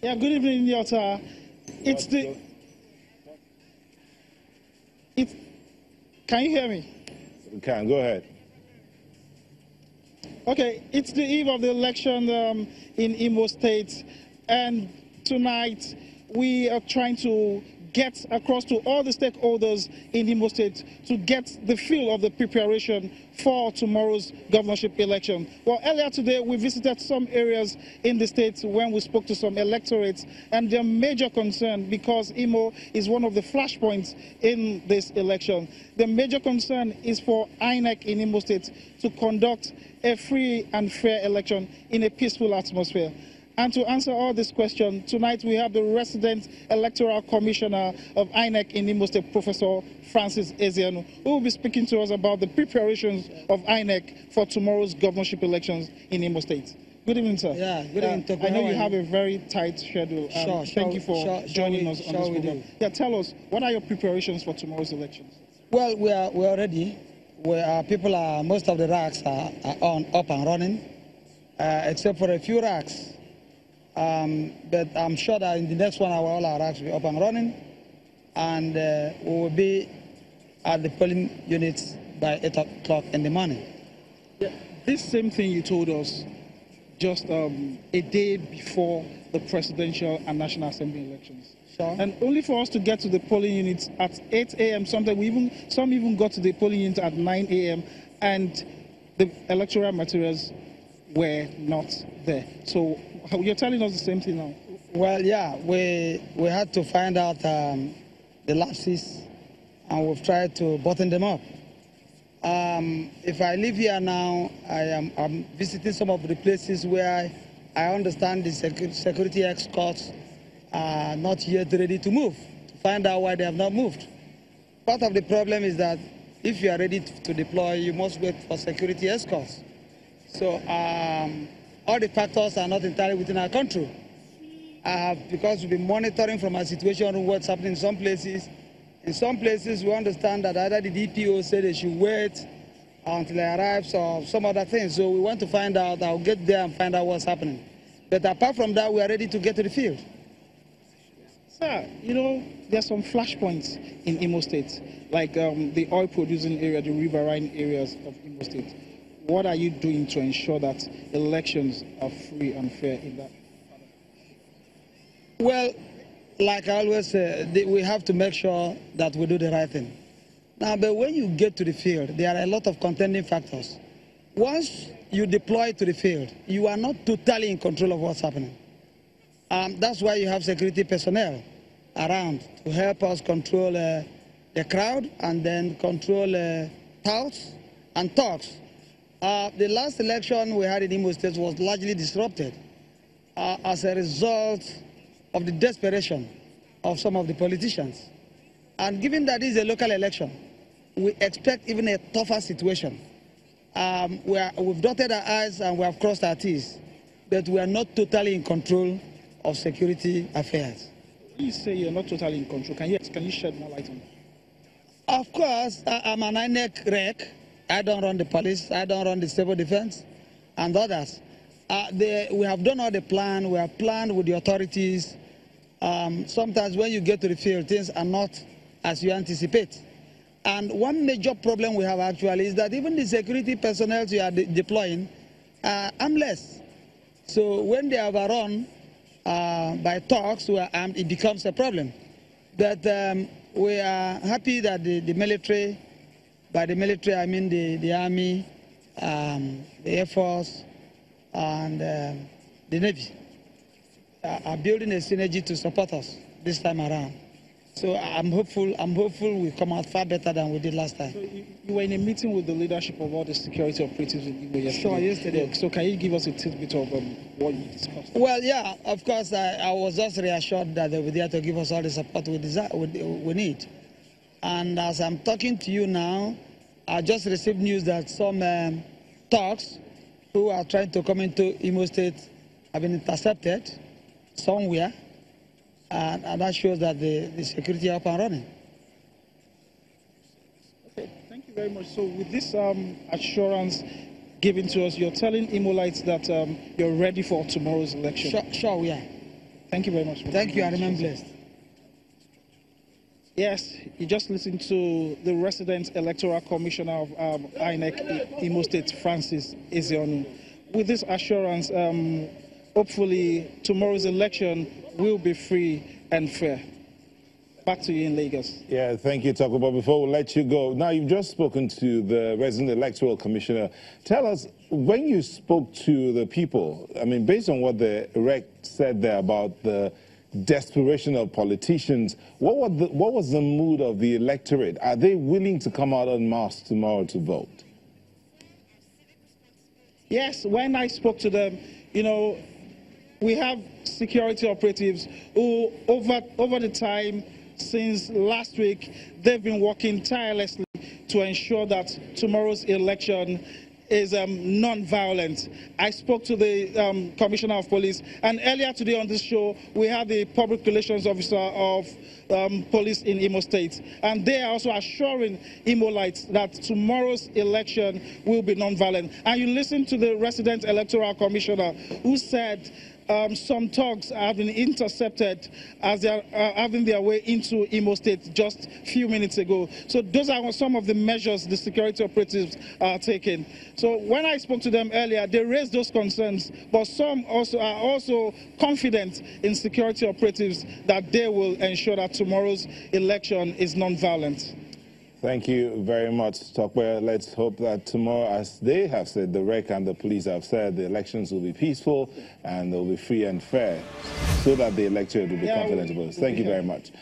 Yeah, good evening, Yota. It's the... Can you hear me? We can. Go ahead. Okay, it's the eve of the election in Imo State, and tonight we are trying to get across to all the stakeholders in Imo State to get the feel of the preparation for tomorrow's governorship election. Well, earlier today we visited some areas in the state when we spoke to some electorates, and their major concern, because Imo is one of the flashpoints in this election, the major concern is for INEC in Imo State to conduct a free and fair election in a peaceful atmosphere. And to answer all this question, tonight we have the resident electoral commissioner of INEC in Imo State, Professor Francis Ezeanu, who will be speaking to us about the preparations of INEC for tomorrow's governorship elections in Imo State. Good evening, sir. Yeah, good evening. I know you have a very tight schedule. Thank you for joining us on this program. Yeah, tell us, what are your preparations for tomorrow's elections? Well, we are ready. Most of the racks are up and running, except for a few racks. But I'm sure that in the next 1 hour, all our racks will be up and running, and we will be at the polling units by 8 o'clock in the morning. Yeah, this same thing you told us just a day before the presidential and National Assembly elections. Sure. And only for us to get to the polling units at 8 a.m. Sometimes some even got to the polling units at 9 a.m. and the electoral materials were not there. So you're telling us the same thing now? Well, yeah, we had to find out the lapses, and we've tried to button them up. If I live here now, I'm visiting some of the places where I understand the security escorts are not yet ready to move, to find out why they have not moved. Part of the problem is that if you are ready to deploy, you must wait for security escorts. So all the factors are not entirely within our control. Because we've been monitoring from our situation what's happening in some places. In some places, we understand that either the DPO said they should wait until it arrives or some other things. So we want to find out, I'll get there and find out what's happening. But apart from that, we are ready to get to the field. Sir, you know, there's some flashpoints in Imo State, like the oil-producing area, the riverine areas of Imo State. What are you doing to ensure that elections are free and fair in that? Well, like I always say, we have to make sure that we do the right thing. Now, but when you get to the field, there are a lot of contending factors. Once you deploy to the field, you are not totally in control of what's happening. That's why you have security personnel around to help us control the crowd and then control touts and talks. The last election we had in Imo State was largely disrupted as a result of the desperation of some of the politicians. And given that this is a local election, we expect even a tougher situation. We've dotted our I's and we have crossed our T's, but we are not totally in control of security affairs. You say you're not totally in control. Can you shed more light on that? Of course, I'm an INEC rec. I don't run the police, I don't run the civil defense, and others. We have done all the plan, we have planned with the authorities. Sometimes when you get to the field, things are not as you anticipate. And one major problem we have actually is that even the security personnel you are deploying are armless. So when they are overrun by talks, it becomes a problem. But we are happy that the military, by the military I mean the Army, the Air Force, and the Navy, are building a synergy to support us this time around. So I'm hopeful we come out far better than we did last time. So you were in a meeting with the leadership of all the security operatives in Igbo yesterday. Sure, yesterday. So can you give us a tidbit of what you discussed? Well, yeah, of course, I was just reassured that they were there to give us all the support we need. And as I'm talking to you now, I just received news that some talks who are trying to come into Imo State have been intercepted somewhere. And that shows that the security are up and running. Okay, thank you very much. So with this assurance given to us, you're telling Imolites that you're ready for tomorrow's election? Sure, we are. Thank you very much. Thank you. I remain blessed. Yes, you just listened to the resident electoral commissioner of INEC Imo State, Francis Ezeonu. With this assurance, hopefully tomorrow's election will be free and fair. Back to you in Lagos. Yeah, thank you, Toko. But before we let you go, now you've just spoken to the resident electoral commissioner. Tell us, when you spoke to the people, I mean, based on what the rec said there about the desperation of politicians, what was the mood of the electorate? Are they willing to come out en masse tomorrow to vote? Yes, when I spoke to them, you know, we have security operatives who, over the time since last week, they've been working tirelessly to ensure that tomorrow's election is non-violent. I spoke to the Commissioner of Police, and earlier today on this show, we had the Public Relations Officer of Police in Imo State, and they are also assuring Imolites that tomorrow's election will be non-violent. And you listen to the resident electoral commissioner who said some thugs have been intercepted as they are having their way into Imo State just a few minutes ago. So those are some of the measures the security operatives are taking. So when I spoke to them earlier, they raised those concerns, but some also are also confident in security operatives that they will ensure that tomorrow's election is non-violent. Thank you very much, Tokwe. Let's hope that tomorrow, as they have said, the REC and the police have said, the elections will be peaceful and they'll be free and fair so that the electorate will be confident to vote. Thank you very much.